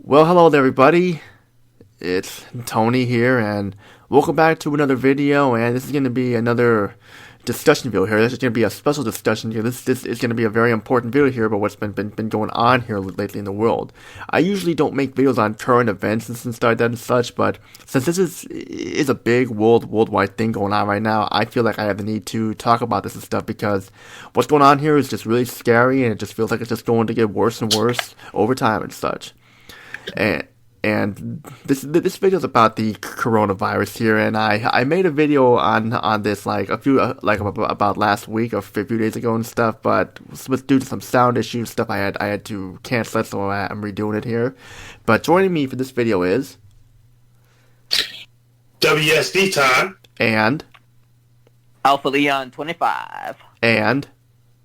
Well, hello there, everybody. It's Tony here, and welcome back to another video. And this is going to be another discussion video here. This is going to be a special discussion here. This is going to be a very important video here about what's been going on here lately in the world. I usually don't make videos on current events and stuff like that and such, but since this is a big worldwide thing going on right now, I feel like I have the need to talk about this and stuff because what's going on here is just really scary, and it just feels like it's just going to get worse and worse over time and such. And this video is about the coronavirus here, and I made a video on this like about last week or a few days ago and stuff, but due to some sound issues stuff I had to cancel it, so I'm redoing it here. But joining me for this video is Wsdtime and Alpha Leon 25 and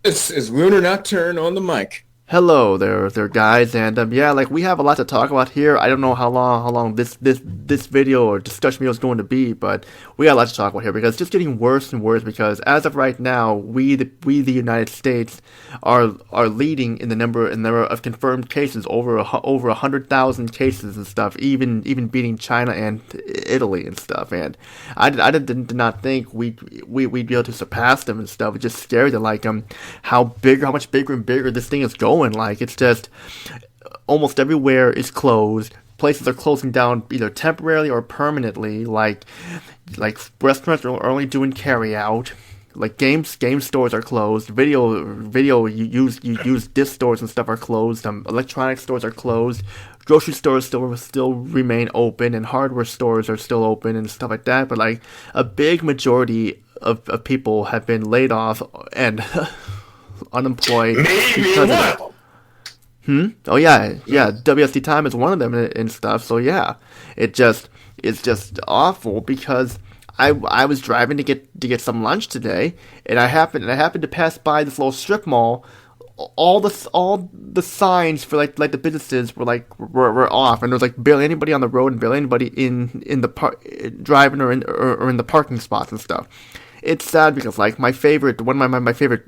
This is LunarNocture on the mic. hello there guys, and yeah, like we have a lot to talk about here. I don't know how long this video or discussion video is going to be, but we got a lot to talk about here because it's just getting worse and worse. Because as of right now, we the United States are leading in the number of confirmed cases, over 100,000 cases and stuff, even beating China and Italy and stuff. And I did not think we'd be able to surpass them and stuff. It's just scary to how much bigger and bigger this thing is going. Like, it's just almost everywhere is closed. Places are closing down either temporarily or permanently. Like restaurants are only doing carry out. Like game stores are closed. Video use disc stores and stuff are closed. Electronic stores are closed. Grocery stores still remain open, and hardware stores are still open and stuff like that. But like a big majority of people have been laid off and unemployed. maybe one of them. Oh yeah. Wsdtime is one of them and stuff. So yeah, it's just awful because I was driving to get some lunch today, and I happened to pass by this little strip mall. All the signs for like the businesses were off, and there was like barely anybody on the road and barely anybody in the driving or in the parking spots and stuff. It's sad because like one of my favorite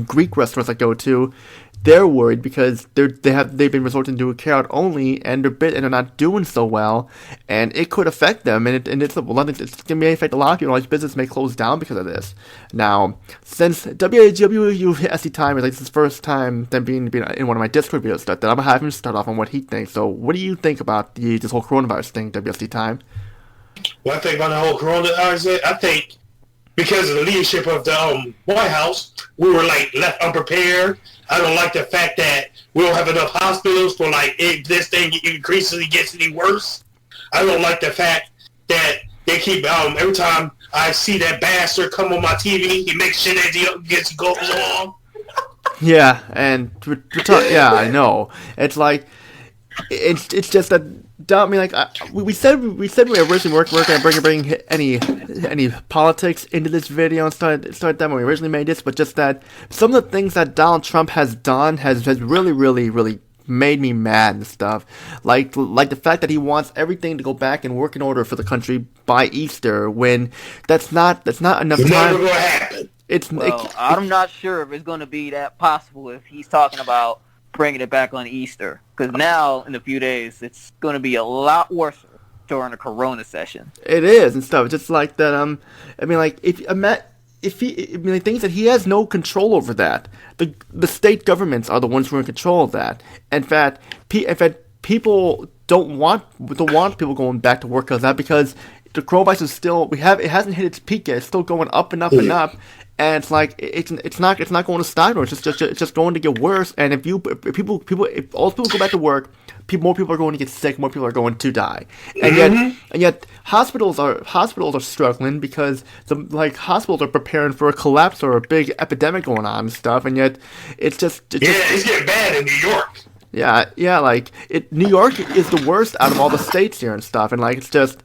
Greek restaurants I go to, they're worried because they've been resorting to a carry-out only, and they're not doing so well, and it could affect them, and it's going to affect a lot of people. Like, business may close down because of this. Now, since Wsdtime is like this first time them being in one of my Discord videos, that I'm gonna have him start off on what he thinks. So, what do you think about this whole coronavirus thing, Wsdtime? What I think about the whole coronavirus, I think because of the leadership of the White House, we were left unprepared. I don't like the fact that we don't have enough hospitals for if this thing increasingly gets any worse. I don't like the fact that they keep every time I see that bastard come on my TV, he makes sure that he goes along. Yeah, and yeah, I know. It's like it's just that. I mean, we said we originally weren't going to bring any politics into this video and start that when we originally made this, but just that some of the things that Donald Trump has done has really made me mad and stuff. Like the fact that he wants everything to go back and work in order for the country by Easter, when that's not enough time. Never going to happen. I'm not sure if it's going to be that possible if he's talking about bringing it back on Easter, because now in a few days it's going to be a lot worse during the Corona session. It is and stuff. Just like that. I mean, like things that he has no control over that. The state governments are the ones who are in control of that. In fact, people don't want people going back to work because of that, because the coronavirus is still it hasn't hit its peak yet. It's still going up and up and up. And it's like it's not going to stop. It's just going to get worse. And if all people go back to work, more people are going to get sick. More people are going to die. And yet hospitals are struggling because hospitals are preparing for a collapse or a big epidemic going on and stuff. And yet it's getting bad in New York. Yeah. New York is the worst out of all the states here and stuff. And it's just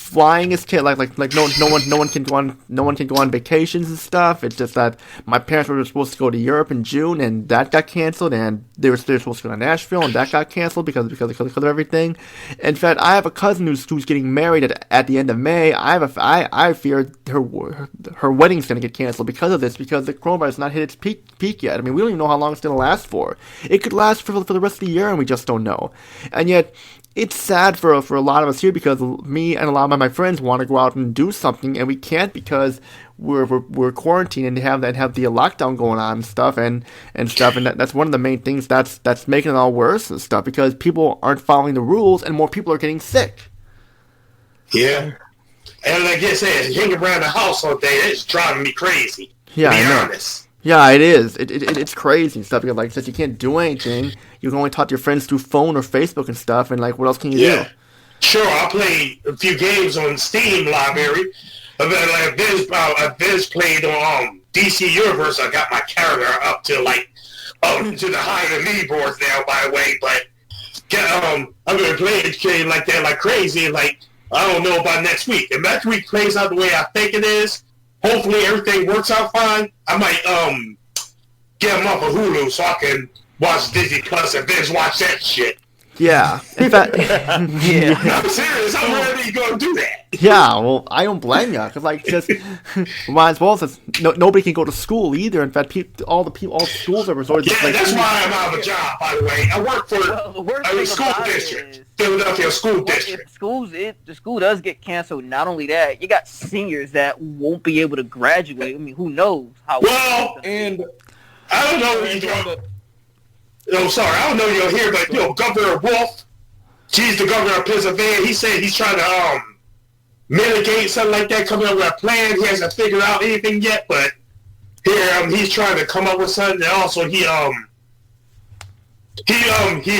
flying is like no one can go on vacations and stuff. It's just that my parents were supposed to go to Europe in June, and that got canceled, and they were supposed to go to Nashville, and that got canceled because of everything. In fact, I have a cousin who's getting married at the end of May. I fear her wedding's gonna get canceled because of this, because the coronavirus has not hit its peak yet. I mean, we don't even know how long it's gonna last for. It could last for the rest of the year, and we just don't know. And yet, it's sad for a lot of us here, because me and a lot of my friends want to go out and do something, and we can't because we're quarantined and have the lockdown going on and stuff, and that's one of the main things that's making it all worse and stuff, because people aren't following the rules and more people are getting sick. Yeah, and like I said, hanging around the house all day, it's driving me crazy. Yeah, to be I know. honest. Yeah, it is. It's crazy and stuff, because like I said, you can't do anything. You can only talk to your friends through phone or Facebook and stuff, and like, what else can you do? Sure, I played a few games on Steam library. Like Viz played on DC Universe. I got my character up to to the higher leaderboards now, by the way. But I'm gonna play this game like that, like crazy. Like, I don't know about next week. If next week plays out the way I think it is, hopefully everything works out fine. I might get them off of Hulu so I can watch Disney Plus and binge watch that shit. Yeah, in fact, Yeah. I'm serious. I'm ready to go do that. yeah. Well, I don't blame you, because like, just might as well, since nobody can go to school either. In fact, all the schools are resorted to That's why I'm out of a job. By the way, I work for a school district, Philadelphia School District. If the school does get canceled, not only that, you got seniors that won't be able to graduate. I mean, who knows how? Well, and I don't know if I don't know you're here, but Governor Wolf, she's the governor of Pennsylvania. He said he's trying to mitigate something like that, coming up with a plan. He hasn't figured out anything yet, but here he's trying to come up with something. And also, he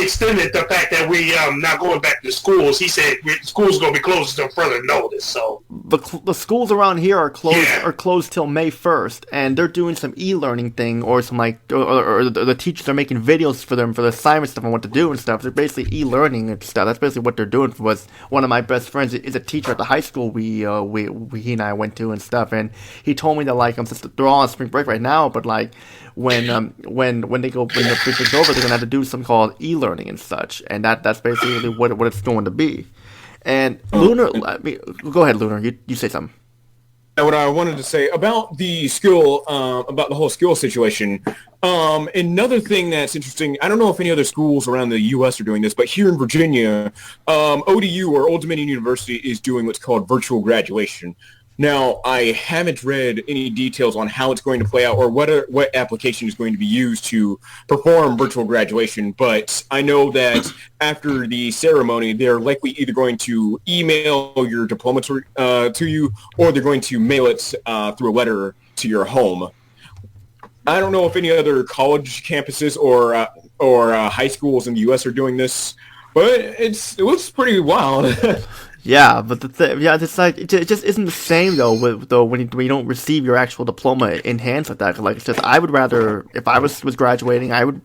extended the fact that we not going back to schools. He said schools going to be closed until further notice. So the schools around here are closed till May 1st, and they're doing some e-learning thing, or some or the teachers are making videos for them for the assignment stuff and what to do and stuff. They're basically e-learning and stuff. That's basically what they're doing. Was one of my best friends is a teacher at the high school he and I went to and stuff, and he told me that since they're all on spring break right now, but when the break is over, they're gonna have to do something called e-learning and such, and that's basically what it's going to be. And Lunar, go ahead, Lunar. You say something. What I wanted to say about the about the whole skill situation. Another thing that's interesting, I don't know if any other schools around the U.S. are doing this, but here in Virginia, ODU, or Old Dominion University, is doing what's called virtual graduation. Now, I haven't read any details on how it's going to play out or what application is going to be used to perform virtual graduation, but I know that after the ceremony, they're likely either going to email your diploma to you, or they're going to mail it through a letter to your home. I don't know if any other college campuses or high schools in the U.S. are doing this, but it looks pretty wild. Yeah, but it's like it just isn't the same though. When you don't receive your actual diploma in hands like that. Like, it's just, I would rather, if I was graduating, I would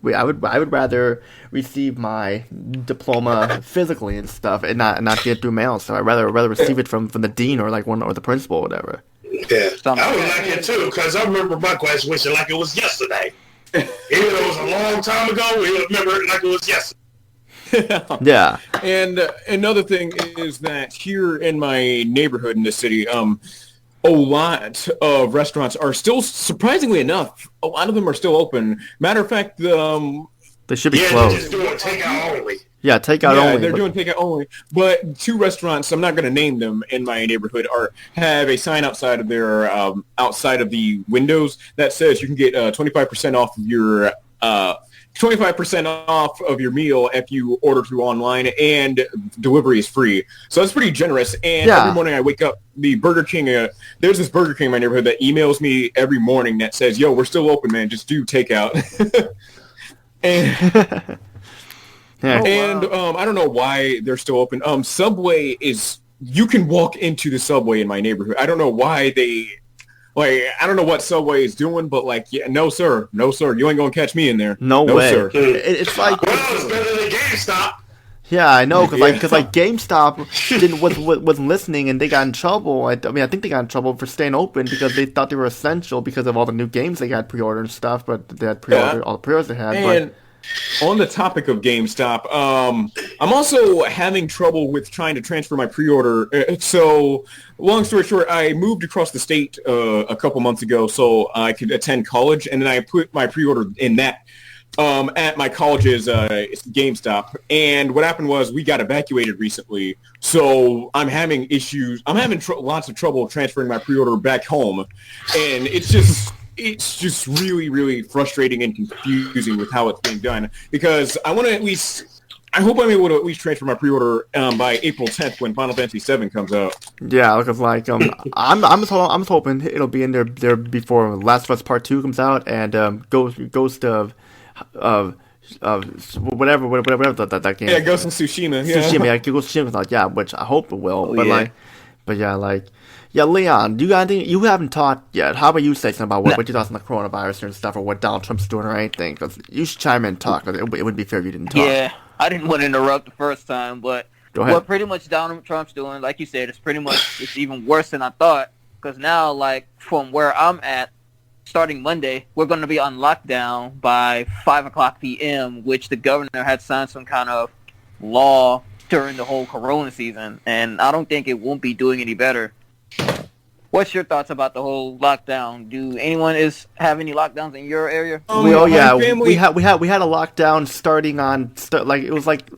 rather receive my diploma physically and stuff, and not get it through mail. So I'd rather receive it from the dean or or the principal or whatever. Yeah, I would like it too, because I remember my graduation like it was yesterday. Even though it was a long time ago, we remember it like it was yesterday. Yeah. And another thing is that here in my neighborhood in the city, a lot of restaurants are still, surprisingly enough, a lot of them are still open. Matter of fact, they should be closed. They're just doing takeout only. Yeah, takeout only. They're doing takeout only. But two restaurants, I'm not going to name them, in my neighborhood have a sign outside of their outside of the windows that says you can get 25% off of your 25% off of your meal if you order through online, and delivery is free. So that's pretty generous. And every morning I wake up, the Burger King, there's this Burger King in my neighborhood that emails me every morning that says, "Yo, we're still open, man. Just do takeout." and I don't know why they're still open. Subway you can walk into the Subway in my neighborhood. I don't know why I don't know what Subway is doing, but no sir, you ain't gonna catch me in there. No way. Sir. It's like, well, it's better than GameStop. Yeah, I know, because Yeah. GameStop wasn't listening, and they got in trouble. I mean, I think they got in trouble for staying open because they thought they were essential because of all the new games they got pre-ordered and stuff. But they had pre-ordered all the pre-orders they had. And on the topic of GameStop, I'm also having trouble with trying to transfer my pre-order. So, long story short, I moved across the state a couple months ago so I could attend college, and then I put my pre-order in that at my college's GameStop. And what happened was we got evacuated recently, so I'm having issues. I'm having lots of trouble transferring my pre-order back home, and it's just really, really frustrating and confusing with how it's being done, because I want to I hope I'm able to at least transfer my pre-order by April 10th when Final Fantasy VII comes out. Yeah, because I'm just hoping it'll be in there before Last of Us Part 2 comes out and Ghost of whatever that game. Yeah, Ghost of Tsushima. Yeah. Tsushima, yeah, Ghost of Tsushima comes out. Yeah, which I hope it will. Yeah, Leon, do you got anything you haven't talked yet? How about you say something about what you thought on the coronavirus and stuff, or what Donald Trump's doing, or anything? Because you should chime in and talk. It wouldn't be fair if you didn't talk. Yeah, I didn't want to interrupt the first time, but Go ahead. what pretty much Donald Trump's doing, like you said, it's even worse than I thought. Because now, like, from where I'm at, starting Monday, we're going to be on lockdown by 5 o'clock p.m., which the governor had signed some kind of law during the whole corona season, and I don't think it won't be doing any better. What's your thoughts about the whole lockdown? Do anyone have any lockdowns in your area? We had a lockdown starting on it was like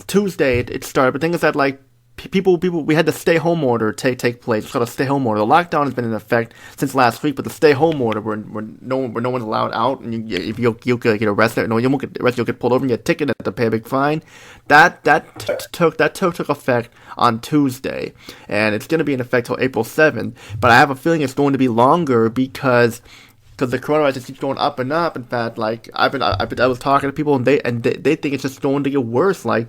Tuesday it started, but the thing is that like people we had the stay home order take place. It's called a stay home order. The lockdown has been in effect since last week, but the stay home order where no one's allowed out, and if you get arrested, no, you won't get arrested, you'll get pulled over and get a ticket and have to pay a big fine. That took effect on Tuesday, and it's going to be in effect till April 7th. But I have a feeling it's going to be longer because the coronavirus just keeps going up and up. In fact, like I was talking to people, and they think it's just going to get worse. Like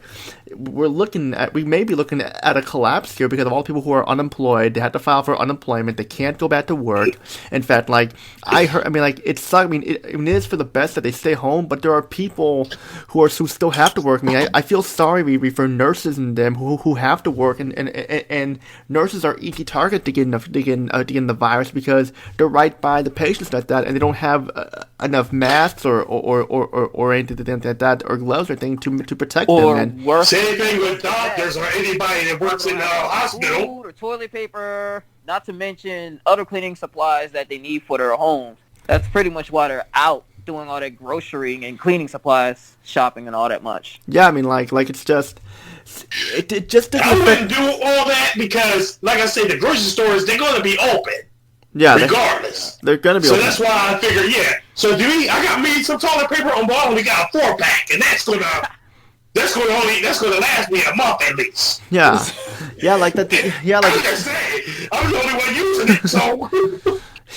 we may be looking at a collapse here because of all the people who are unemployed. They had to file for unemployment. They can't go back to work. In fact, like it sucks. I mean, it is for the best that they stay home, but there are people who still have to work. I mean, I feel sorry for nurses and them who have to work, and nurses are easy target to get the virus because they're right by the patients like that, and they don't have enough masks or anything like that, or gloves or anything to protect them. And Worse. Same thing with doctors or anybody that works in the hospital. Food or toilet paper, not to mention other cleaning supplies that they need for their homes. That's pretty much why they're out doing all that grocerying and cleaning supplies, shopping and all that much. Yeah, I mean, like it's just it just doesn't I wouldn't do all that because, like I said, the grocery stores, they're going to be open. Yeah, regardless. They're going to be so open. That's why I figured, yeah. So I got me some toilet paper on board, we got a 4-pack, and that's going to last me a month at least. Yeah. Yeah, like that. Yeah, like. I was gonna say, I'm the only one using it, so.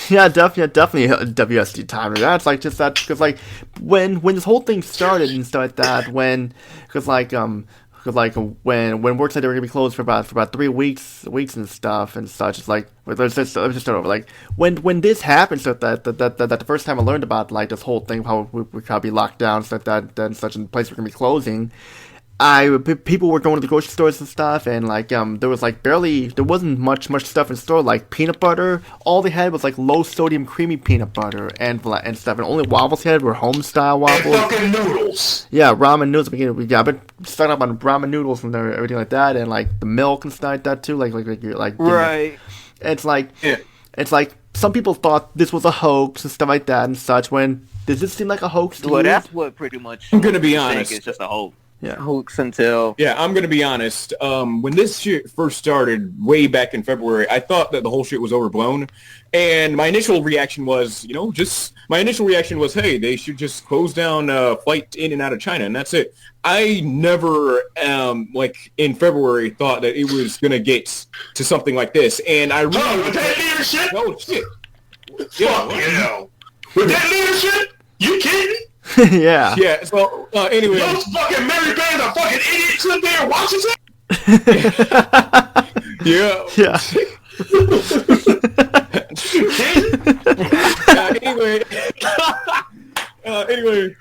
Yeah, definitely Wsdtime. That's like just that because like when this whole thing started and stuff like that, when work said they were gonna be closed for about 3 weeks and stuff and such. It's like let's just start over. Like when this happened, so that the first time I learned about like this whole thing, how we could be locked down, so that and such, and places were gonna be closing. People were going to the grocery stores and stuff, and like there wasn't much stuff in store, like peanut butter. All they had was like low sodium creamy peanut butter and stuff, and only waffles they had were home style waffles. And fucking noodles. Yeah, ramen noodles. Yeah, I've been stocking up on ramen noodles and everything like that, and like the milk and stuff like that too. Like right. It's like some people thought this was a hoax and stuff like that and such. When does this seem like a hoax to you? Well, that's what pretty much. I'm gonna be honest. It's just a hoax. Yeah. Hoax until. Yeah, I'm gonna be honest. When this shit first started, way back in February, I thought that the whole shit was overblown, and my initial reaction was, hey, they should just close down flight in and out of China, and that's it. I never, in February, thought that it was gonna get to something like this, and I really. With that leadership? Oh shit! Fuck you know. With that leadership? You kidding? Yeah. Yeah. So anyway, Those fucking Mary Bands are fucking idiots in there watching it. Yeah. Yeah. Anyway,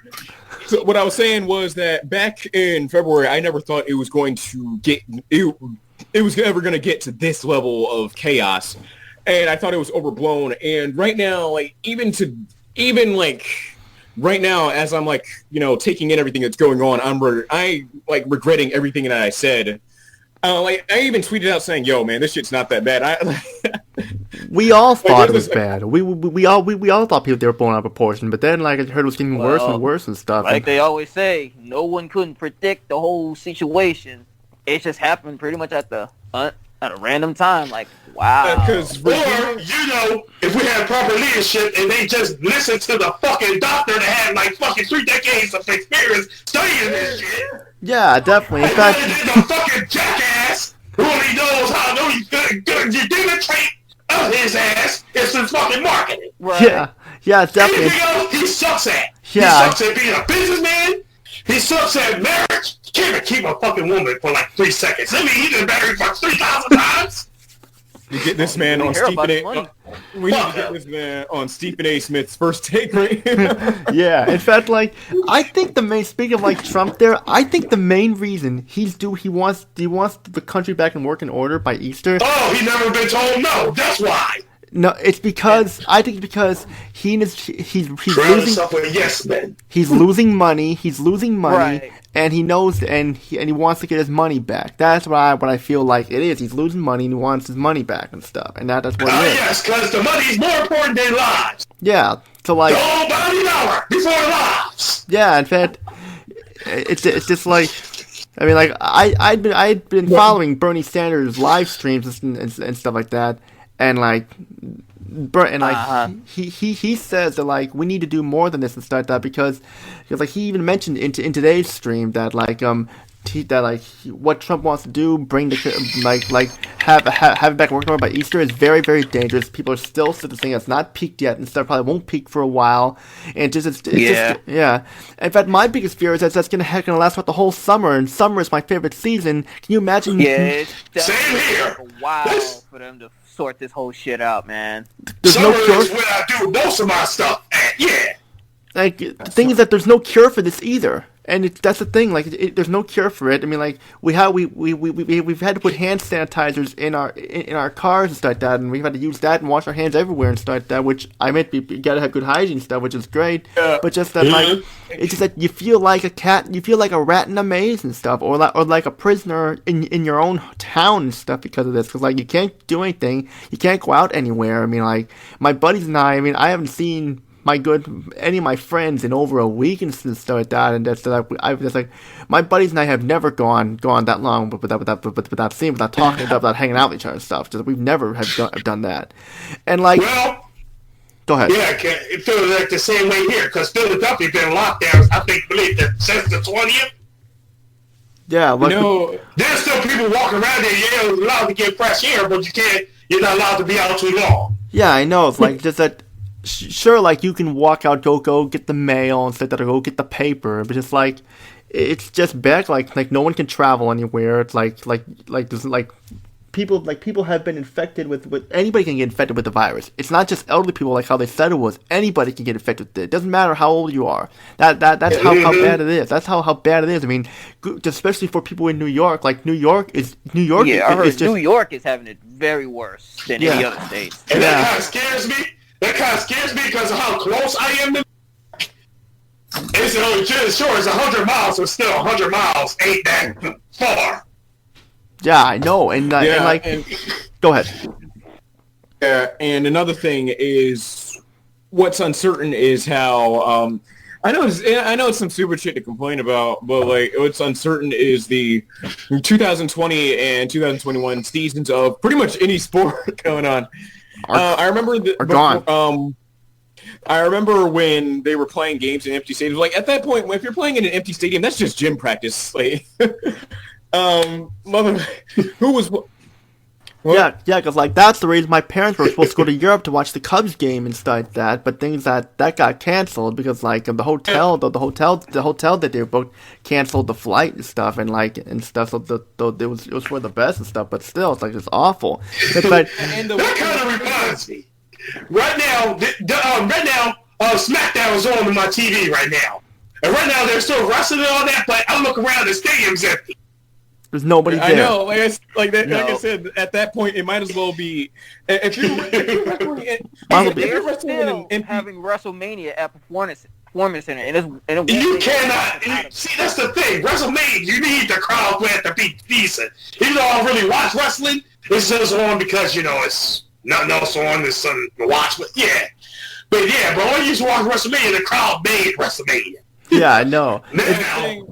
So what I was saying was that back in February, I never thought it was going to get it was ever going to get to this level of chaos, and I thought it was overblown. And right now, like even right now, as I'm like taking in everything that's going on, I regretting everything that I said. I even tweeted out saying, "Yo, man, this shit's not that bad." We all thought it was bad. We all thought they were blown out of proportion. But then, I heard it was getting worse and worse and stuff. Like they always say, no one couldn't predict the whole situation. It just happened pretty much at a random time. Like, wow. Or if we had proper leadership and they just listened to the fucking doctor that had like fucking 3 decades of experience studying this shit. Yeah, definitely. In fact, fact, the fucking jackass who only knows how to the trait of his ass is his fucking marketing. Right. Yeah, definitely. Anything else, he sucks at. Yeah. He sucks at being a businessman. He sucks at marriage. He can't even keep a fucking woman for like 3 seconds. I mean, he been married for 3,000 times. You get this man on Stephen A. We need to get this man on Stephen A. Smith's first take right here. Yeah, in fact, I think speaking of Trump there, I think the main reason he wants the country back in working order by Easter. Oh, he never been told no. That's why. No, it's because he's losing. Yes, man. He's losing money. He's losing money, right. And he knows, and he wants to get his money back. That's what I feel like it is. He's losing money, and he wants his money back and stuff. And that's what it is. Yes, because the money's more important than lives. Yeah. So Don't buy the dollar before lives. Yeah. In fact, it's just I mean, I'd been following Bernie Sanders live streams and stuff like that. And he says that we need to do more than this and stuff like that because he even mentioned in today's stream that what Trump wants to do, bring the have it back working order by Easter is very, very dangerous. People are still saying it's not peaked yet and stuff. Probably won't peak for a while. And just yeah. In fact, my biggest fear is that that's gonna last about the whole summer. And summer is my favorite season. Can you imagine? Yeah, it's same here. A while for them to sort this whole shit out, man. There's summer no cure. is when I do most of my stuff. Yeah. The thing is that there's no cure for this either, and that's the thing. There's no cure for it. I mean, we've had to put hand sanitizers in our cars and stuff like that, and we've had to use that and wash our hands everywhere and stuff like that. Which I meant you gotta have good hygiene stuff, which is great. But just that it's just that you feel like a cat, you feel like a rat in a maze and stuff, or like a prisoner in your own town and stuff because of this. Because you can't do anything, you can't go out anywhere. I mean, my buddies and I I haven't seen any of my friends in over a week and stuff like that, and that's my buddies and I have never gone that long without seeing, without talking, without hanging out with each other and stuff. Just we've never have done that. And go ahead. Yeah, it feels like the same way here because Philadelphia been locked down. I believe that since the 20th. Yeah, there's still people walking around there. You're allowed to get fresh air, but you're not allowed to be out too long. Yeah, I know. It's just that. Sure, you can walk out, go get the mail and stuff, or go get the paper, but it's just back, no one can travel anywhere. It's there's people have been infected with anybody can get infected with the virus. It's not just elderly people how they said it was. Anybody can get infected with it. It doesn't matter how old you are. That's how bad it is. That's how bad it is. I mean, especially for people in New York. New York. Yeah, I heard New York is having it very worse than any other states. And that kind of scares me. That kind of scares me because of how close I am to. It's sure it's 100 miles, but still 100 miles ain't that far. Yeah, I know, and go ahead. Yeah, and another thing is, what's uncertain is how I know it's some stupid shit to complain about, but what's uncertain is the 2020 and 2021 seasons of pretty much any sport going on. I remember gone. I remember when they were playing games in empty stadiums. At that point, if you're playing in an empty stadium, that's just gym practice. Who was? Yeah, because that's the reason my parents were supposed to go to Europe to watch the Cubs game and stuff like that. But things that got canceled because the hotel that they booked canceled the flight and stuff and stuff. So it was for the best and stuff. But still, it's awful. That kind of reminds me. Right now, SmackDown is on my TV right now. And right now they're still wrestling and all that, but I look around, the stadium's empty. There's nobody there. I know, like No. I said, at that point, it might as well be. If you're wrestling, They're still in having WrestleMania at Performance Center, and it won't You be- cannot see. That's the thing. WrestleMania, you need the crowd for it to be decent. Even though I don't really watch wrestling, it's just on because it's nothing else on. There's something to watch, but but when you used to watch WrestleMania, the crowd made WrestleMania. Yeah, I know. Now,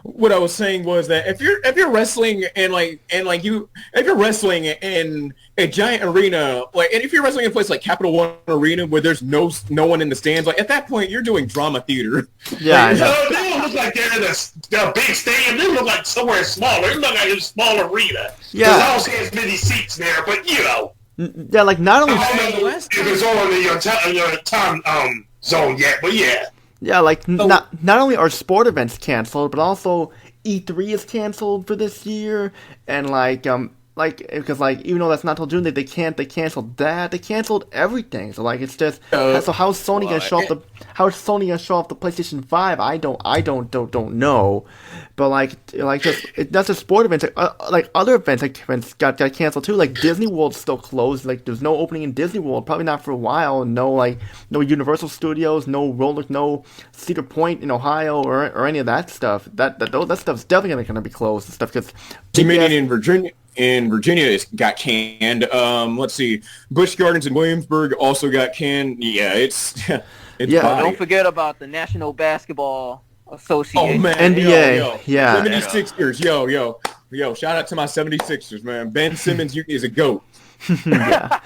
what I was saying was that if you're wrestling if you're wrestling in a giant arena, and if you're wrestling in a place like Capital One Arena where there's no one in the stands, at that point you're doing drama theater. Yeah, I know. they don't look like they're in the big stadium. They look like somewhere smaller. They look like a small arena. Yeah. I don't see as many seats there, but Yeah, like not only. I don't know if it's on in your time zone yet, but Yeah, like not only are sport events canceled, but also E3 is canceled for this year, and because even though that's not till June, they canceled that. They canceled everything. So it's just so how's Sony gonna show off the PlayStation 5? I don't know, but that's a sport event. Other events got canceled too. Like Disney World's still closed. Like there's no opening in Disney World, probably not for a while. No Universal Studios, no Cedar Point in Ohio or any of that stuff. That stuff's definitely gonna be closed and stuff because. Dominion in Virginia. In Virginia, it got canned. Let's see, Busch Gardens in Williamsburg also got canned. Yeah, it's Don't forget about the National Basketball Association. Oh man, NBA, yo. yeah. 76ers, yo. Shout out to my 76ers, man. Ben Simmons is a goat. Yeah.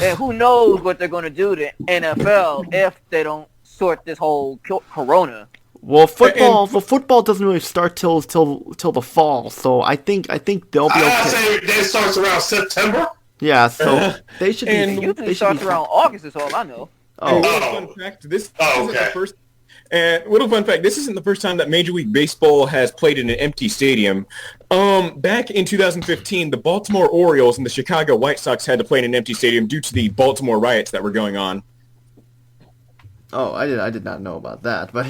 And who knows what they're going to do to NFL if they don't sort this whole corona. Well, football doesn't really start till the fall, so I think they'll be I'd okay. say that starts around September. Yeah, so they should be. It usually starts around August is all I know. And Oh, little fun fact, this isn't okay. the first. And little fun fact, this isn't the first time that Major League Baseball has played in an empty stadium. Back in 2015, the Baltimore Orioles and the Chicago White Sox had to play in an empty stadium due to the Baltimore riots that were going on. oh, I did not know about that, but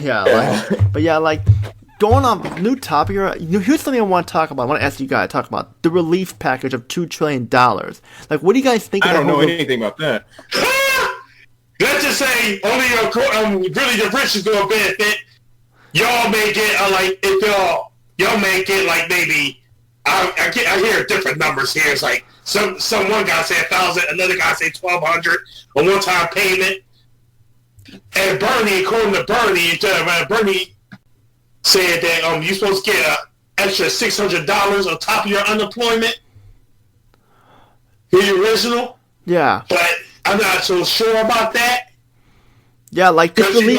going on new topic here. Here's something I want to talk about. I want to ask you guys to talk about the relief package of $2 trillion. Like, what do you guys think? I don't know anything about that. Let's just say only really the rich is going to benefit. Y'all may get if y'all may get maybe I hear different numbers here. It's like one guy said 1,000, another guy said 1,200 a one-time payment. And Bernie, according to Bernie said that you're supposed to get an extra $600 on top of your unemployment. The original. Yeah. But I'm not so sure about that. Yeah, like this Because relief.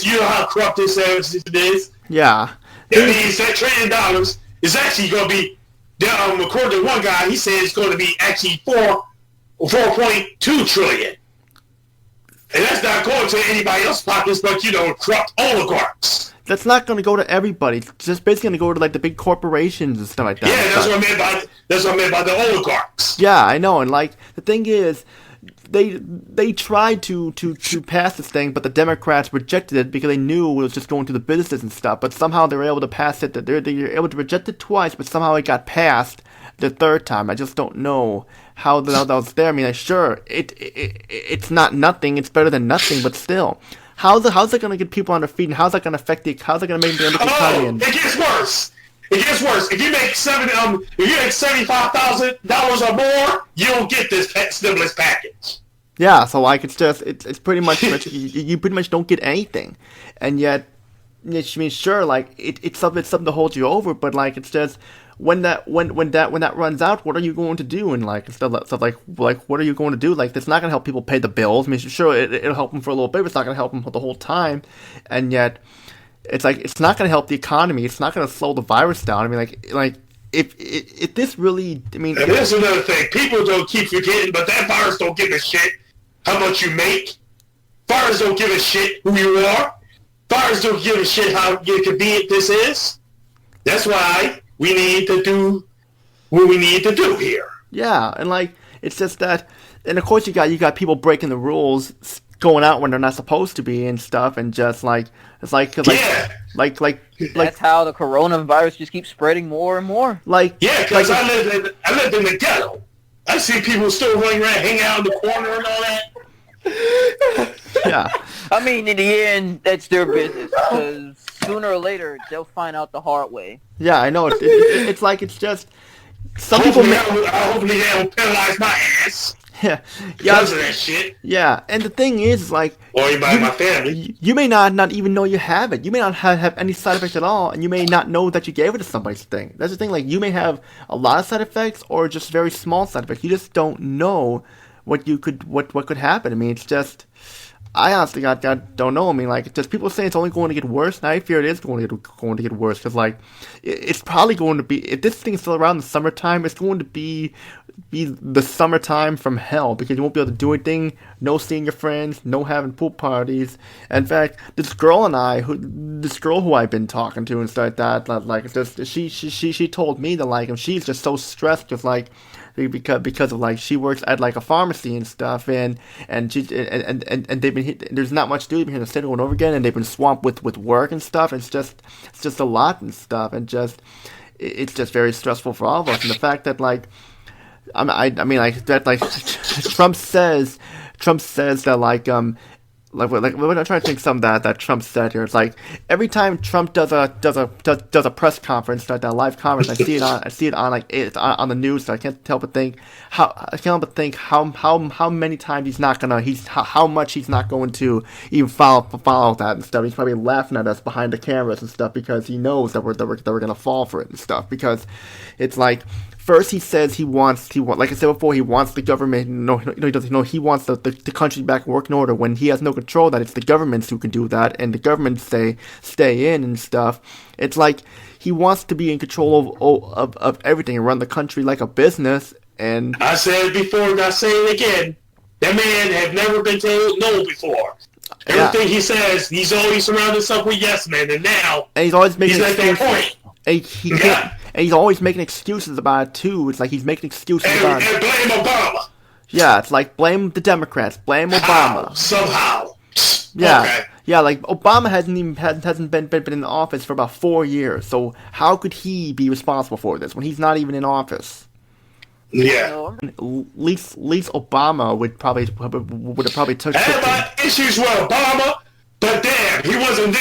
you know how corrupt this is. Yeah. That means that $1 trillion is actually going to be, according to one guy, he said it's going to be actually 4.2 trillion. And that's not going to anybody else's pockets but, corrupt oligarchs. That's not going to go to everybody. It's just basically going to go to the big corporations and stuff like that. Yeah, that's what I meant by the oligarchs. Yeah, I know. And the thing is, they tried to pass this thing, but the Democrats rejected it because they knew it was just going to the businesses and stuff. But somehow they were able to pass it. They were able to reject it twice, but somehow it got passed the third time. I just don't know how that was there. I mean, sure, it's not nothing. It's better than nothing, but still. How's it going to get people on their feet, and how's that going to affect how's it going to make the economy? It gets worse. It gets worse. If you make $75,000 or more, you don't get this stimulus package. Yeah, so it's pretty much you pretty much don't get anything, and yet, I mean, sure, it's something to hold you over, but it's just when that runs out, what are you going to do? And stuff like what are you going to do? It's not going to help people pay the bills. I mean, sure, it'll help them for a little bit, but it's not going to help them the whole time, and yet. It's not going to help the economy. It's not going to slow the virus down. I mean, if this really, I mean, and that's another thing. People don't keep forgetting, but that virus don't give a shit how much you make. Virus don't give a shit who you are. Virus don't give a shit how inconvenient this is. That's why we need to do what we need to do here. Yeah, and it's just that, and of course you got people breaking the rules, going out when they're not supposed to be and stuff, and just like it's like Yeah. like That's how the coronavirus just keeps spreading more and more. like Yeah, because like, I lived in the ghetto. I see people still running around, hanging out in the corner and all that. yeah. I mean, in the end, that's their business, because sooner or later, they'll find out the hard way. Yeah, I know. It's like it's just some people. Hopefully they don't penalize my ass Yeah, because of that shit. yeah. And the thing is, like, Or anybody in my family. you may not even know you have it. You may not have any side effects at all, and you may not know that you gave it to somebody's thing. That's the thing. Like, you may have a lot of side effects or just very small side effects. You just don't know what could happen. I mean, it's just. I honestly don't know. I mean, like, just people saying it's only going to get worse, and I fear it is going to get worse. Because, like, it's probably going to be, if this thing is still around in the summertime, it's going to be the summertime from hell, because you won't be able to do anything, no seeing your friends, no having pool parties. In fact, this girl who I've been talking to and stuff like that, like, just she told me that, like, she's just so stressed, just like, because of, like, she works at, like, a pharmacy and stuff, and they've been there's not much to do. They've been here to sit over and over again, and they've been swamped with work and stuff. It's just a lot and stuff, and it's just very stressful for all of us. And the fact that, like, I mean, like, that, like, Trump says that, like, we're not trying to think something that Trump said here. It's like every time Trump does a press conference, like that live conference, I see it on like it's on the news. So I can't help but think how many times how much he's not going to even follow that and stuff. He's probably laughing at us behind the cameras and stuff, because he knows that we're gonna fall for it and stuff. Because it's like, first he says he wants, like I said before, he wants the government, he doesn't know, he wants the country back in working order, when he has no control, that it's the governments who can do that, and the governments say stay in and stuff. It's like he wants to be in control of everything and run the country like a business. And I said it before and I say it again. That man have never been told no before. Everything he says, he's always surrounded himself with yes men, and now he's always making at that point. And he's always making excuses about it too. It's like he's making excuses about it. And blame Obama. Yeah, it's like blame the Democrats, blame Obama. Somehow. Yeah, Okay. yeah. Like Obama hasn't been in office for about 4 years. So how could he be responsible for this when he's not even in office? Yeah. At least Obama would have probably took. I had my issues with Obama, but damn, he wasn't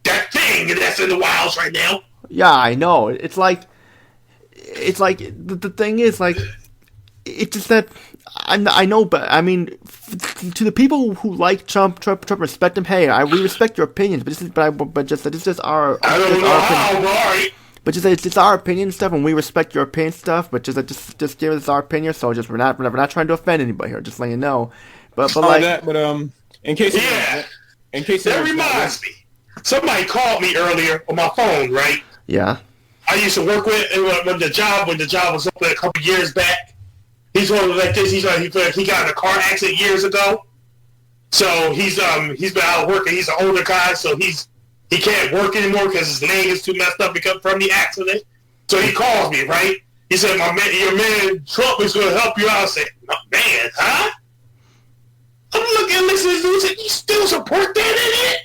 that thing that's in the wilds right now. Yeah, I know. It's like the thing is, like, it's just that I know, but I mean, to the people who like Trump respect him. Hey, we respect your opinions, but it's just our. I don't know how, but alright. But just it's our opinion and stuff, and we respect your opinion stuff. But just give us our opinion. So just we're not trying to offend anybody here. Just letting you know. But like that. But in case that reminds me, somebody called me earlier on my phone. Right. Yeah. I used to work with when the job was open a couple years back. He's one of like this. He got in a car accident years ago. So he's been out working. He's an older guy, so he can't work anymore because his leg is too messed up because from the accident. So he calls me, right? He said, your man Trump is going to help you out. I said, my man, huh? I'm looking at this dude and said, you still support that in it?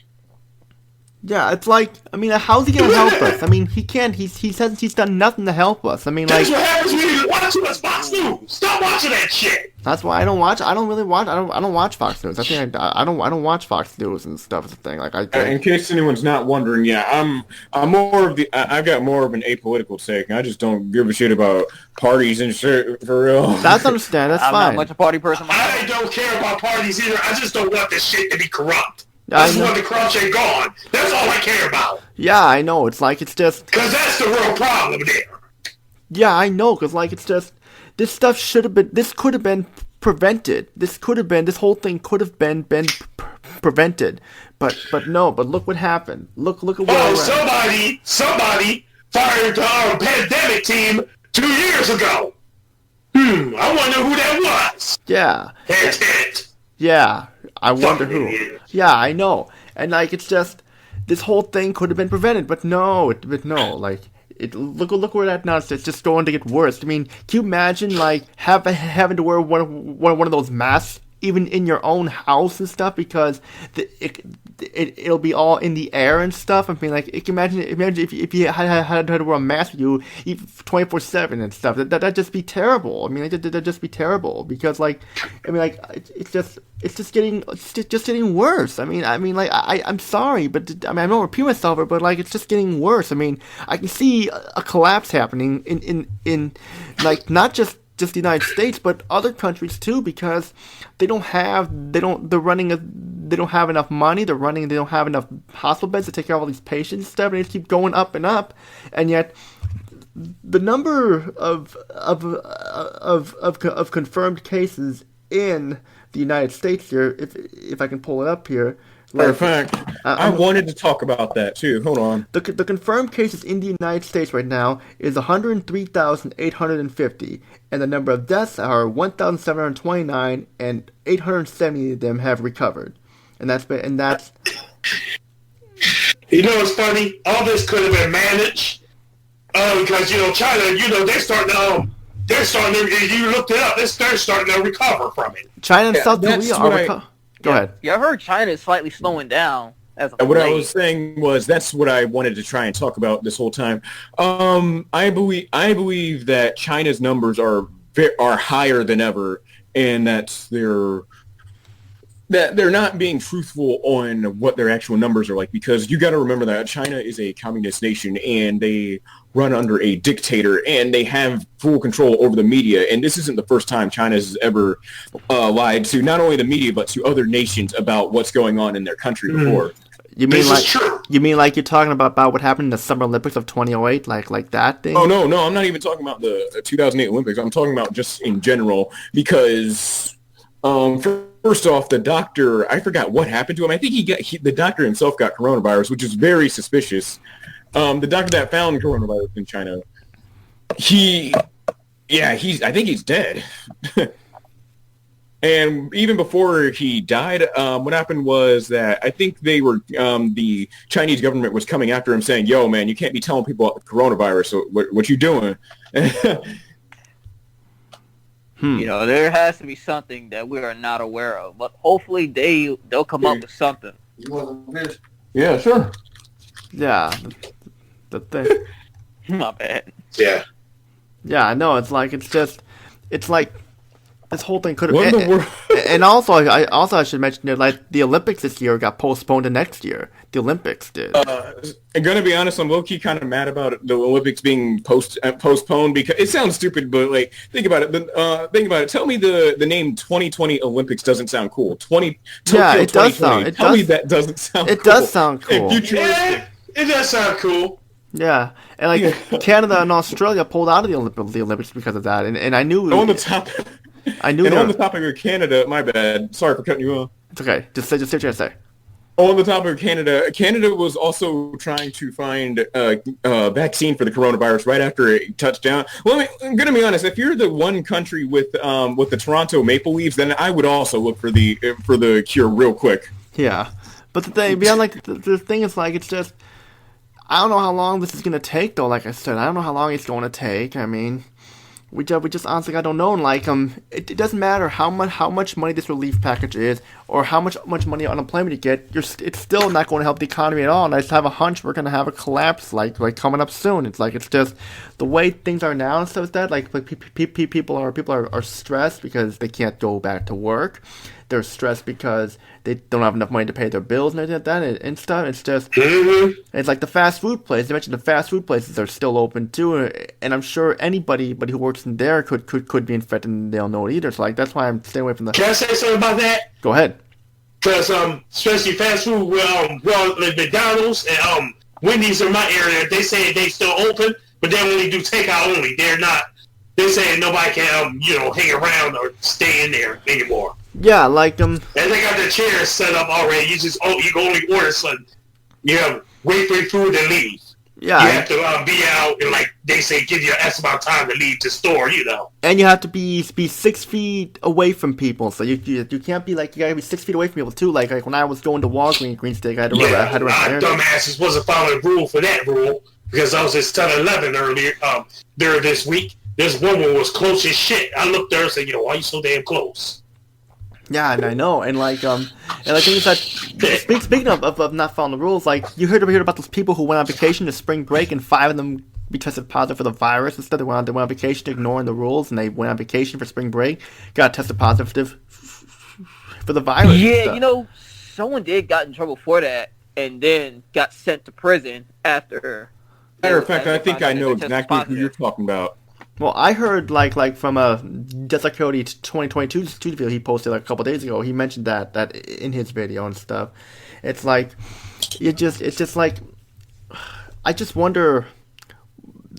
Yeah, it's like, I mean, how's he gonna help us? I mean, he can't. He says he's done nothing to help us. I mean, like, that's what happens when you watch too much Fox News. Stop watching that shit. That's why I don't watch. I don't really watch. I don't watch Fox News. I think I don't watch Fox News and stuff. Is the thing. Like, in case anyone's not wondering, yeah, I'm more of the. I've got more of an apolitical take. I just don't give a shit about parties and shit for real. That's understand. That's I'm fine. not much a party person myself. I don't care about parties either. I just don't want this shit to be corrupt. I just want the corruption gone. That's all I care about. Yeah, I know. It's like, it's just... Because that's the real problem there. Yeah, I know. Because, like, it's just... This stuff should have been... This could have been prevented. This whole thing could have been prevented. But no. But look what happened. Look at where we're at. Somebody fired the pandemic team 2 years ago. I wonder who that was. Yeah. Hint. Yeah. I wonder who. Yeah, I know. And, like, it's just, this whole thing could have been prevented, but no, like, look where that now. It's just going to get worse. I mean, can you imagine, like, having to wear one of those masks even in your own house and stuff, because it'll be all in the air and stuff. I mean, like, imagine if you had to wear a mask with you 24/7 and stuff. That'd just be terrible. I mean, that'd just be terrible, because, like, I mean, like, it's just getting worse. I mean, like, I'm sorry, but I mean, I don't repeat myself, but, like, it's just getting worse. I mean, I can see a collapse happening in like, not just the United States, but other countries too, because they don't have enough money. They don't have enough hospital beds to take care of all these patients and stuff, and they just keep going up and up, and yet the number of confirmed cases in the United States here, if I can pull it up here. Matter of fact, I wanted to talk about that too. Hold on. The confirmed cases in the United States right now is 103,850, and the number of deaths are 1,729, and 870 of them have recovered. And that's. You know, it's funny. All this could have been managed because China. They're starting to. You looked it up. They're starting to recover from it. China and South Korea are recovering. Go ahead. Yeah, I heard China is slightly slowing down. What I was saying was that's what I wanted to try and talk about this whole time. I believe that China's numbers are higher than ever, and that they're not being truthful on what their actual numbers are like, because you got to remember that China is a communist nation and they run under a dictator and they have full control over the media. And this isn't the first time China has ever lied to not only the media but to other nations about what's going on in their country before. You mean like you're talking about what happened in the Summer Olympics of 2008, like that thing? Oh no, I'm not even talking about the 2008 Olympics. I'm talking about just in general, because first off, the doctor, I forgot what happened to him. I think the doctor himself got coronavirus, which is very suspicious. The doctor that found coronavirus in China, I think he's dead. And even before he died, what happened was that I think the Chinese government was coming after him saying, yo, man, you can't be telling people about the coronavirus. So what you doing? There has to be something that we are not aware of, but hopefully they'll come up with something. Yeah, sure. Yeah, the thing. My bad. Yeah. Yeah, I know. It's like this whole thing could have. What in the world? And also, I should mention that, like, the Olympics this year got postponed to next year. The Olympics did. I'm gonna be honest, I'm low-key kind of mad about the Olympics being postponed, because it sounds stupid, but, like, think about it. Tell me the name 2020 Olympics doesn't sound cool. Tokyo it does sound. Tell me that doesn't sound. It does sound cool. Yeah, it does sound cool. Yeah, and like Canada and Australia pulled out of the Olympics because of that, and I knew. On the topic of Canada, my bad. Sorry for cutting you off. It's okay. Just say what you're gonna say. On the topic of Canada, Canada was also trying to find a vaccine for the coronavirus right after it touched down. Well, I'm going to be honest. If you're the one country with the Toronto Maple Leafs, then I would also look for the cure real quick. Yeah, but the thing, the thing is, like, it's just, I don't know how long this is going to take, though. Like I said, I don't know how long it's going to take. I mean, we just honestly, I don't know. And, like, it doesn't matter how much money this relief package is, or how much money unemployment you get. It's still not going to help the economy at all. And I just have a hunch we're going to have a collapse, like coming up soon. It's like, it's just the way things are now and stuff like that. Like people are stressed because they can't go back to work. They're stressed because they don't have enough money to pay their bills and everything like that and stuff. It's just, it's like the fast food place. They mentioned the fast food places are still open too, and I'm sure anybody who works in there could be infected and they don't know it either. So, like, that's why I'm staying away from the. Can I say something about that? Go ahead. Because especially fast food, like McDonald's and Wendy's in my area, they say they still open, but they only do takeout only. They're not. They say nobody can hang around or stay in there anymore. Yeah, like and they got the chairs set up already. You can only order something. You have wait for your food and leave. Yeah, you have to be out and, like they say, give you X amount of time to leave the store. And you have to be 6 feet away from people. So you can't be like, you gotta be 6 feet away from people too. Like when I was going to Walgreens, Green State, I had to remember. Dumbasses wasn't following the rule for that rule, because I was at 7-Eleven earlier there this week. This woman was close as shit. I looked at her and said, why are you so damn close? Yeah, and I know, and like things that speaking of not following the rules, like you heard about those people who went on vacation to spring break, and 5 of them tested positive for the virus. Instead, they went on vacation ignoring the rules, and they went on vacation for spring break, got tested positive for the virus. Yeah, someone did got in trouble for that, and then got sent to prison after. Matter of fact, I think I know exactly who you're talking about. Well, I heard like from a Just Like Cody 2022 video he posted like a couple days ago. He mentioned that in his video and stuff. It's just like I just wonder.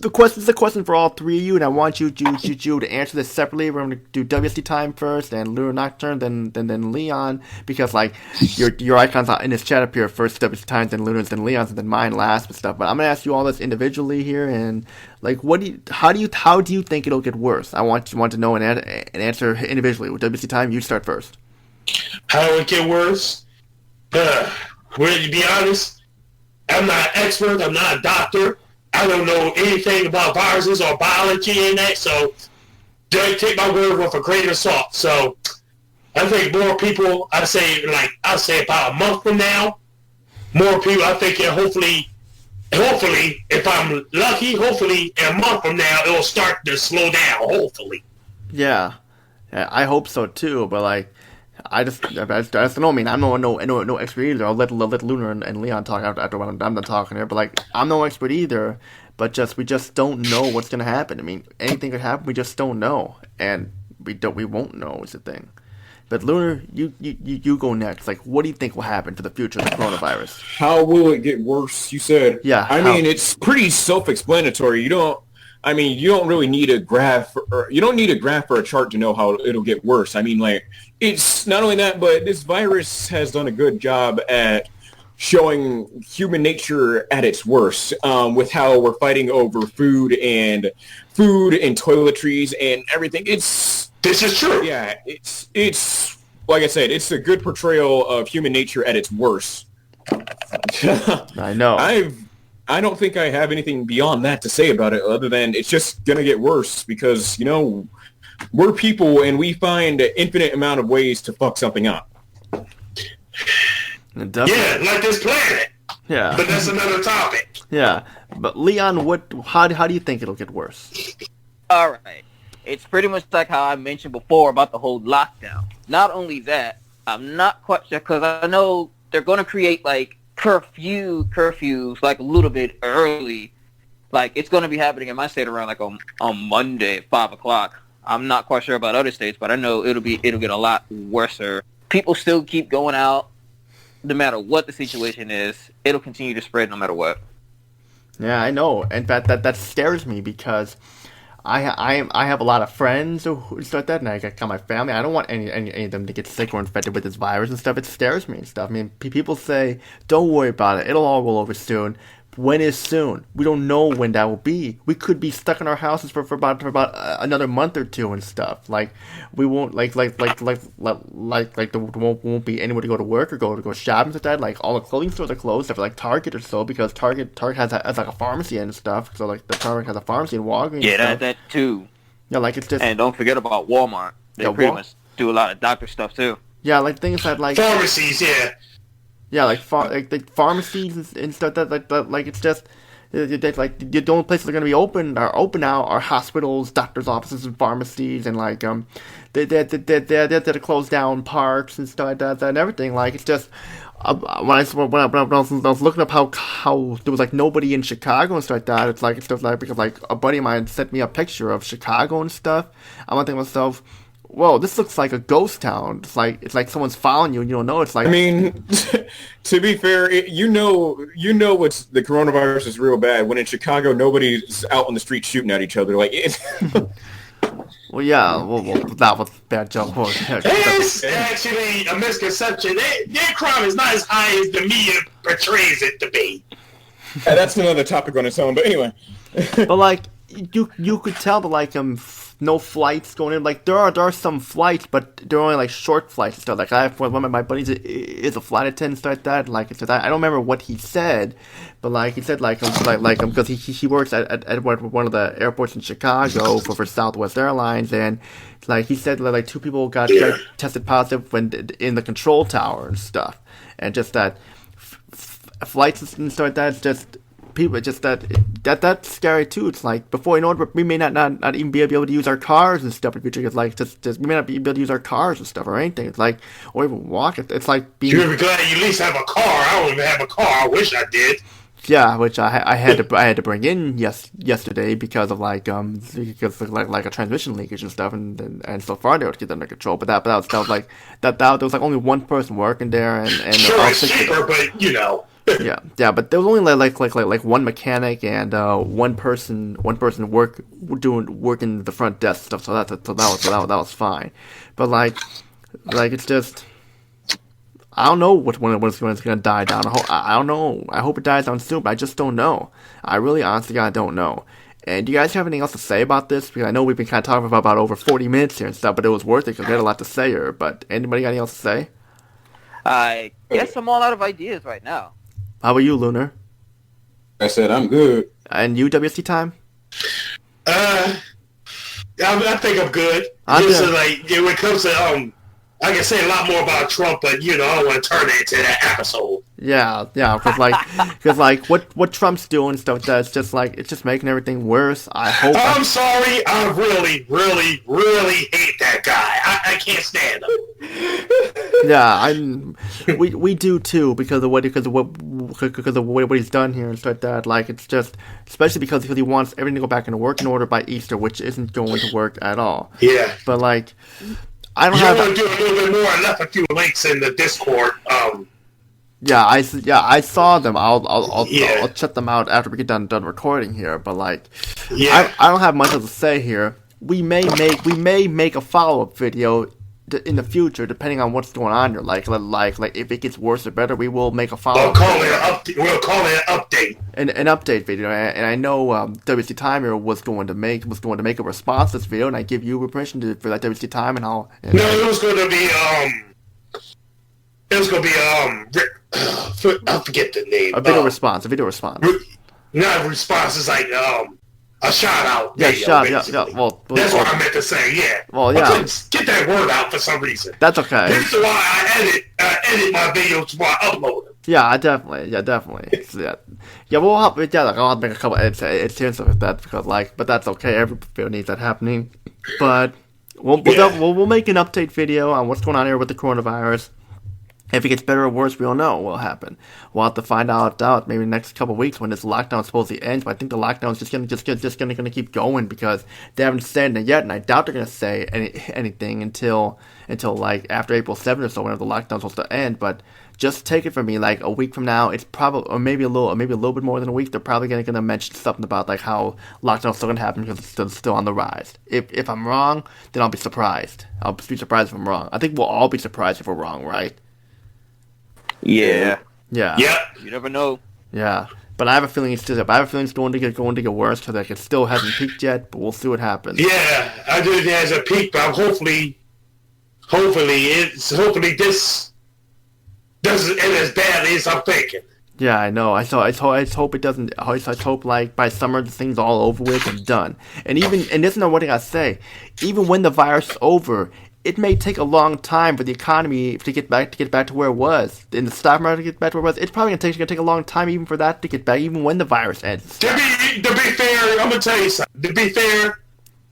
This is a question for all three of you, and I want you to answer this separately. We're going to do Wsdtime first, and LunarNocture, then Leon, because like your icons in this chat appear first Wsdtime, then Lunar's, then Leon's, and then mine last and stuff. But I'm gonna ask you all this individually here, and like, how do you think it'll get worse? I want to know and answer individually. With Wsdtime, you start first. How will it get worse? Well, to be honest, I'm not an expert. I'm not a doctor. I don't know anything about viruses or biology in that, so don't take my word with a grain of salt. So I think more people, I'd say about a month from now, more people, I think hopefully, if I'm lucky, hopefully in a month from now, it'll start to slow down, hopefully. Yeah, I hope so too, but like, I just don't know. I mean, I'm no expert either. I'll let Lunar and Leon talk after I'm done talking here. But like, I'm no expert either. But we just don't know what's gonna happen. I mean, anything could happen. We just don't know, and we won't know is the thing. But Lunar, you go next. Like, what do you think will happen for the future of the coronavirus? How will it get worse? You said. Yeah. I mean, it's pretty self-explanatory. You don't really need a graph, or you don't need a graph or a chart to know how it'll get worse. I mean, like, it's not only that, but this virus has done a good job at showing human nature at its worst, with how we're fighting over food and toiletries and everything. This is true. Yeah, it's like I said, it's a good portrayal of human nature at its worst. I know. I don't think I have anything beyond that to say about it, other than it's just gonna get worse because we're people and we find an infinite amount of ways to fuck something up. Yeah, like this planet. Yeah, but that's another topic. Yeah, but Leon, how do you think it'll get worse? All right, it's pretty much like how I mentioned before about the whole lockdown. Not only that, I'm not quite sure because I know they're going to create like curfews like a little bit early. Like it's going to be happening in my state around like on Monday at 5:00. I'm not quite sure about other states, but I know it'll get a lot worse. People still keep going out, no matter what the situation is. It'll continue to spread no matter what. Yeah, I know. In fact, that scares me because I have a lot of friends who start that, and I got my family. I don't want any of them to get sick or infected with this virus and stuff. It scares me and stuff. I mean, people say, "Don't worry about it. It'll all roll over soon." When is soon? We don't know when that will be. We could be stuck in our houses for about another month or two and stuff. Like we won't there won't be anywhere to go to work or go shopping with that. Like all the clothing stores are closed, except for like Target or so, because Target has like a pharmacy and stuff. So like the Target has a pharmacy and Walgreens. Yeah, that too. Yeah, like it's just. And don't forget about Walmart. They pretty much do a lot of doctor stuff too. Yeah, like things that like pharmacies. Yeah. Yeah, like pharmacies and stuff like it's just like the only places that are going to be open now are hospitals, doctors' offices, and pharmacies, and like they're closed down parks and stuff like that and everything. Like it's just when I was looking up how there was like nobody in Chicago and stuff like that. It's just like because like a buddy of mine sent me a picture of Chicago and stuff. I'm thinking to myself, whoa, this looks like a ghost town. It's like someone's following you and you don't know. It's like, I mean, to be fair, you know what's the coronavirus is real bad when in Chicago nobody's out on the street shooting at each other. Like, well, yeah, well, that was a bad joke. It's actually a misconception. Their crime is not as high as the media portrays it to be. That's another topic on its own. But anyway, but like you could tell that like no flights going in. Like there are some flights, but they're only like short flights and stuff. Like I have one of my buddies is a flight attendant, stuff like that. Like it's I don't remember what he said, but like he said because he works at one of the airports in Chicago for Southwest Airlines, and like he said like 2 people got tested positive when in the control tower and stuff, and just that flights and stuff like that. It's just people, just that's scary too. It's like before you know it, we may not even be able to use our cars and stuff in the future. It's like just we may not be able to use our cars and stuff or anything. It's like or even walk. It's like being. You're glad you at least have a car. I don't even have a car. I wish I did. Yeah, which I had to bring in yesterday because of like a transmission leakage and stuff, and so far they were to get that under control. But that was like that there was like only one person working there, and sure it's cheaper, but you know. yeah, but there was only like one mechanic and one person working the front desk stuff. So that was fine. But like it's just. I don't know when it's going to die down. I don't know. I hope it dies down soon, but I just don't know. I really, honestly, God, don't know. And do you guys have anything else to say about this? Because I know we've been kind of talking about over 40 minutes here and stuff, but it was worth it because we had a lot to say here. But anybody got anything else to say? I guess I'm all out of ideas right now. How about you, Lunar? I said I'm good. And you, Wsdtime? I think I'm good. I'm This good. is like when it comes to I can say a lot more about Trump, but you know I don't want to turn it into that episode. Yeah, because what Trump's doing and stuff like that, it's just making everything worse. I'm sorry, I really, really, really hate that guy. I can't stand him. Yeah, we do too because of what he's done here and stuff like that. Like it's just especially because he wants everything to go back into working order by Easter, which isn't going to work at all. Yeah, but like I don't you have. want to do a little bit more? I left a few links in the Discord. I saw them. I'll check them out after we get done recording here. But like, yeah, I don't have much else to say here. We may make a follow-up video in the future, depending on what's going on here. Like if it gets worse or better, we will make a follow-up. We'll call it an update. An update video, and I know Wsdtime here was going to make a response to this video, and I give you permission for that Wsdtime, and I'll. No, it was going to be I forget the name. A video response. Not a response. It's like a shout out. Yeah, video, yeah. Well, that's what I meant to say. Yeah. Well, yeah. I couldn't get that word out for some reason. That's okay. That's why I edit my videos while I upload them. Yeah, definitely. We'll help. Yeah, like I'll make a couple edits here and stuff like that because but that's okay. Every video needs that happening. But we'll make an update video on what's going on here with the coronavirus. If it gets better or worse, we don't know what will happen. We'll have to find out maybe the next couple of weeks when this lockdown supposedly ends. But I think the lockdown is just gonna keep going because they haven't said it yet, and I doubt they're gonna say anything until like after April 7th or so, whenever the lockdown's supposed to end. But just take it from me, like a week from now, it's probably or maybe a little bit more than a week. They're probably gonna mention something about like how lockdown's still gonna happen because it's still on the rise. If I'm wrong, then I'll be surprised. I'll be surprised if I'm wrong. I think we'll all be surprised if we're wrong, right? Yeah. Yeah. You never know. Yeah. But I have a feeling it's going to get worse because like it still hasn't peaked yet. But we'll see what happens. Yeah, I do think it has a peak, but hopefully this doesn't end as badly as I'm thinking. Yeah, I know. I hope it doesn't. I hope like by summer the thing's all over with and done. And this is not what I gotta say. Even when the virus is over, it may take a long time for the economy to get back to where it was, in the stock market to get back to where it was. It's probably gonna take a long time even for that to get back, even when the virus ends. To be fair, I'm gonna tell you something. To be fair,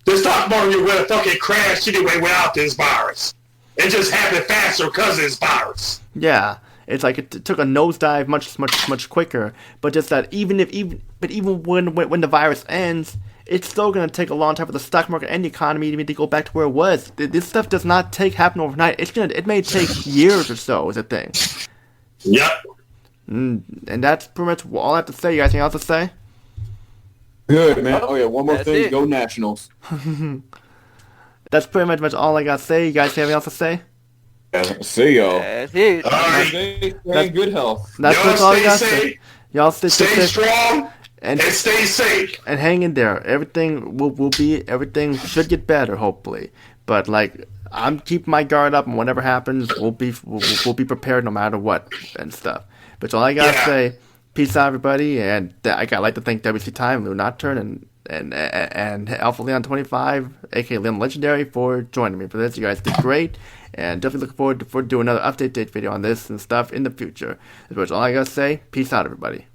the stock market would have fucking crashed anyway without this virus. It just happened faster because of this virus. Yeah, it's like it took a nosedive much quicker. But just that even when the virus ends, it's still going to take a long time for the stock market and the economy to go back to where it was. This stuff does not happen overnight. It may take years or so, is a thing. Yep. And that's pretty much all I have to say. You guys anything else to say? Good, man. Oh, yeah, one more That's thing. it. Go Nationals. That's pretty much all I got to say. You guys have anything else to say? Yeah, see y'all. That's it. All right. Stay in good health. That's Y'all all I stay got to say. safe. Y'all stay Stay safe. strong. And stay safe. And hang in there. Everything should get better, hopefully. But like, I'm keeping my guard up, and whatever happens, we'll be prepared no matter what and stuff. But all I gotta say, peace out, everybody, and I'd like to thank Wsdtime, LunarNocture, and Alpha Leon 25, aka Leon Legendary, for joining me for this. You guys did great, and definitely looking forward to doing another update video on this and stuff in the future. That's all I gotta say. Peace out, everybody.